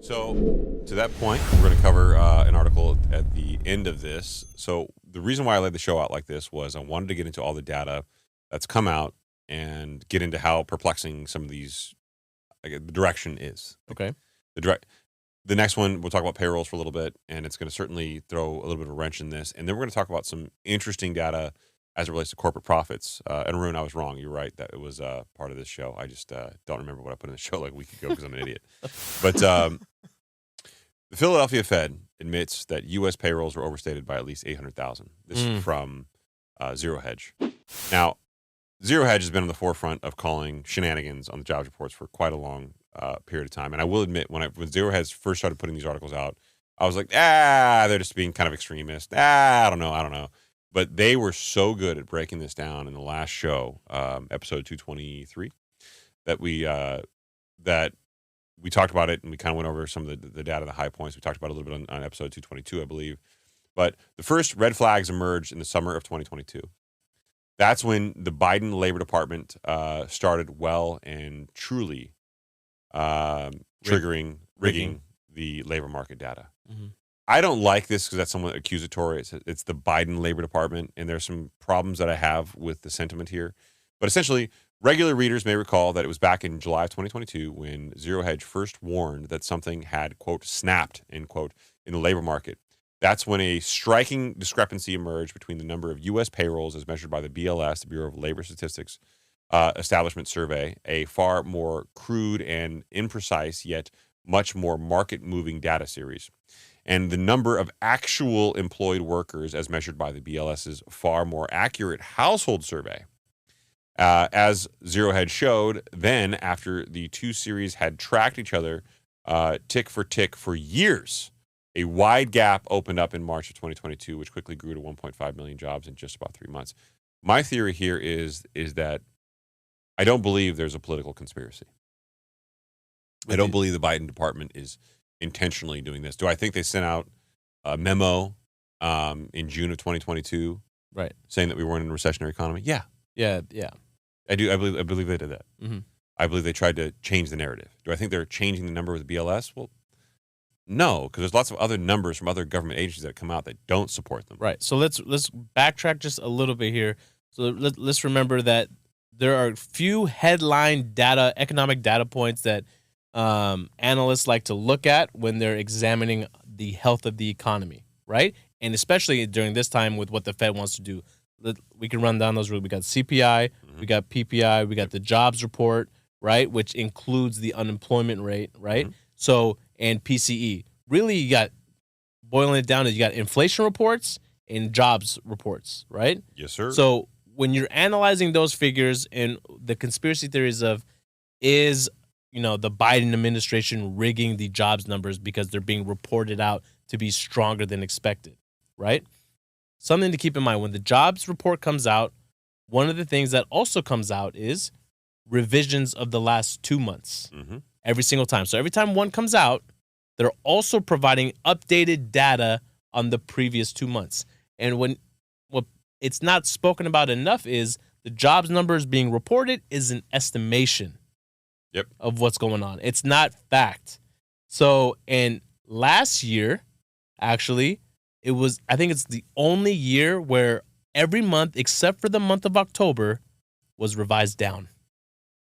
So, to that point, we're going to cover an article at the end of this. So, the reason why I laid the show out like this was I wanted to get into all the data that's come out and get into how perplexing some of these the direction is. Okay. The next one, we'll talk about payrolls for a little bit, and it's going to certainly throw a little bit of a wrench in this. And then we're going to talk about some interesting data as it relates to corporate profits. And Haroon, I was wrong. You're right that it was part of this show. I just don't remember what I put in the show like a week ago because I'm an idiot. But the Philadelphia Fed admits that U.S. payrolls were overstated by at least 800,000. This is from Zero Hedge. Now, Zero Hedge has been on the forefront of calling shenanigans on the jobs reports for quite a long period of time. And I will admit, when Zero Hedge first started putting these articles out, I was like, they're just being kind of extremist. I don't know. But they were so good at breaking this down in the last show, episode 223, that we talked about it and we kind of went over some of the data, the high points. We talked about it a little bit on episode 222, I believe. But the first red flags emerged in the summer of 2022. That's when the Biden Labor Department started well and truly rigging the labor market data. Mm-hmm. I don't like this because that's somewhat accusatory. It's the Biden Labor Department, and there's some problems that I have with the sentiment here. But essentially, regular readers may recall that it was back in July of 2022 when Zero Hedge first warned that something had, quote, snapped, end quote, in the labor market. That's when a striking discrepancy emerged between the number of U.S. payrolls as measured by the BLS, the Bureau of Labor Statistics Establishment Survey, a far more crude and imprecise yet much more market-moving data series, and the number of actual employed workers as measured by the BLS's far more accurate household survey. As Zero Hedge showed, then after the two series had tracked each other tick for tick for years, a wide gap opened up in March of 2022, which quickly grew to 1.5 million jobs in just about 3 months. My theory here is that I don't believe there's a political conspiracy. I don't believe the Biden department is intentionally doing this. Do I think they sent out a memo in June of 2022 right, saying that we weren't in a recessionary economy? Yeah. I do. I believe they did that. Mm-hmm. I believe they tried to change the narrative. Do I think they're changing the number with the BLS? Well, no, because there's lots of other numbers from other government agencies that come out that don't support them. Right. So let's backtrack just a little bit here. So let's remember that there are few headline data, economic data points that analysts like to look at when they're examining the health of the economy, right? And especially during this time with what the Fed wants to do. We can run down those. We got CPI, we got PPI, we got the jobs report, right, which includes the unemployment rate, right? Mm-hmm. So, and PCE. Really, you got, boiling it down, is you got inflation reports and jobs reports, right? Yes, sir. So when you're analyzing those figures and the conspiracy theories of is, the Biden administration rigging the jobs numbers because they're being reported out to be stronger than expected, right? Something to keep in mind, when the jobs report comes out, one of the things that also comes out is revisions of the last 2 months, every single time. So every time one comes out, they're also providing updated data on the previous 2 months. And what it's not spoken about enough is the jobs numbers being reported is an estimation of what's going on. It's not fact. So, and last year, actually, I think it's the only year where every month, except for the month of October, was revised down.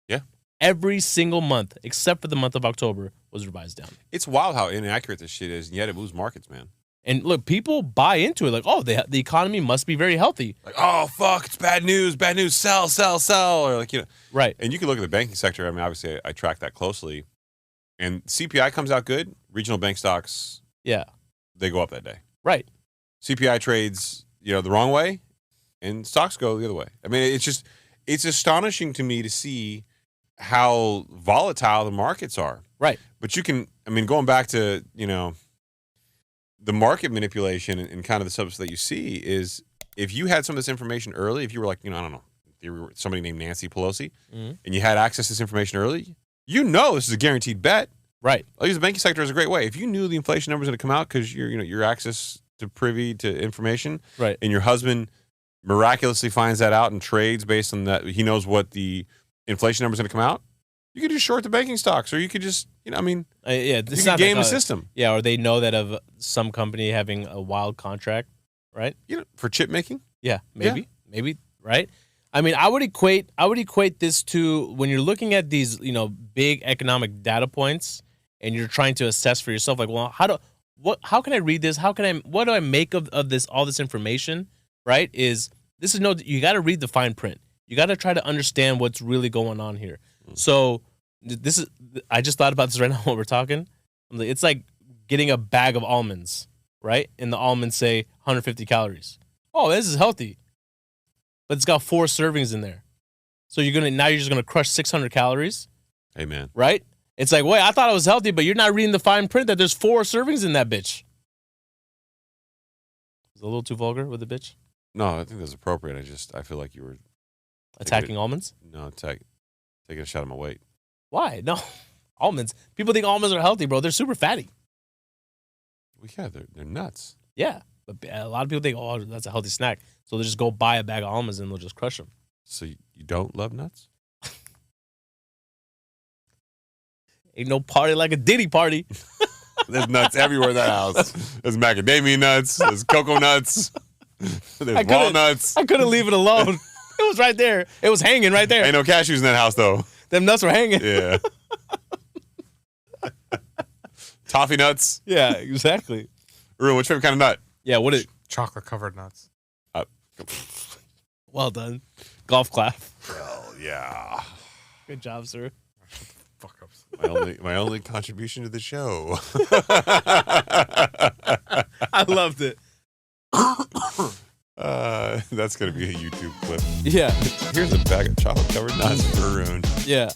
Yeah. Every single month, except for the month of October, was revised down. It's wild how inaccurate this shit is, and yet it moves markets, man. And look, people buy into it like, oh, the economy must be very healthy. Like, oh, fuck, it's bad news, sell. Or like, Right. And you can look at the banking sector. I mean, obviously, I track that closely. And CPI comes out good. Regional bank stocks, they go up that day. Right. CPI trades, the wrong way, and stocks go the other way. I mean, it's astonishing to me to see how volatile the markets are. Right. But going back to, the market manipulation and kind of the substance that you see is if you had some of this information early, if you were like, I don't know, if you were somebody named Nancy Pelosi, and you had access to this information early, this is a guaranteed bet. Right. I'll use the banking sector as a great way. If you knew the inflation number was going to come out because your access to privy to information, right, and your husband miraculously finds that out and trades based on that, he knows what the inflation number is going to come out, You could just short the banking stocks, or you could just, I mean, yeah, you can game the system. Yeah, or they know that of some company having a wild contract, right? For chip making. Yeah, maybe, right? I mean, I would equate this to when you're looking at these, big economic data points, and you're trying to assess for yourself, like, well, how can I read this? What do I make of this, all this information, right? You got to read the fine print. You got to try to understand what's really going on here. So I just thought about this right now while we're talking. It's like getting a bag of almonds, right? And the almonds say 150 calories. Oh, this is healthy. But it's got 4 servings in there. So you're just gonna crush 600 calories. Amen. Right? It's like, wait, I thought it was healthy, but you're not reading the fine print that there's 4 servings in that bitch. Is it a little too vulgar with the bitch? No, I think that's appropriate. I feel like you were attacking almonds. No, taking a shot at my weight. Why? No, almonds. People think almonds are healthy, bro. They're super fatty. Well, yeah, they're nuts. Yeah, but a lot of people think, oh, that's a healthy snack. So they'll just go buy a bag of almonds and they'll just crush them. So you don't love nuts? Ain't no party like a Diddy party. There's nuts everywhere in that house. There's macadamia nuts. There's cocoa nuts. There's walnuts. I couldn't leave it alone. It was right there. It was hanging right there. Ain't no cashews in that house, though. Them nuts were hanging. Yeah. Toffee nuts. Yeah, exactly. Haroon, which favorite kind of nut? Yeah, chocolate-covered nuts. Well done. Golf clap. Hell yeah. Good job, sir. Fuck up. My only contribution to the show. I loved it. That's gonna be a YouTube clip. Yeah. Here's a bag of chocolate covered nuts for Haroon. Yeah.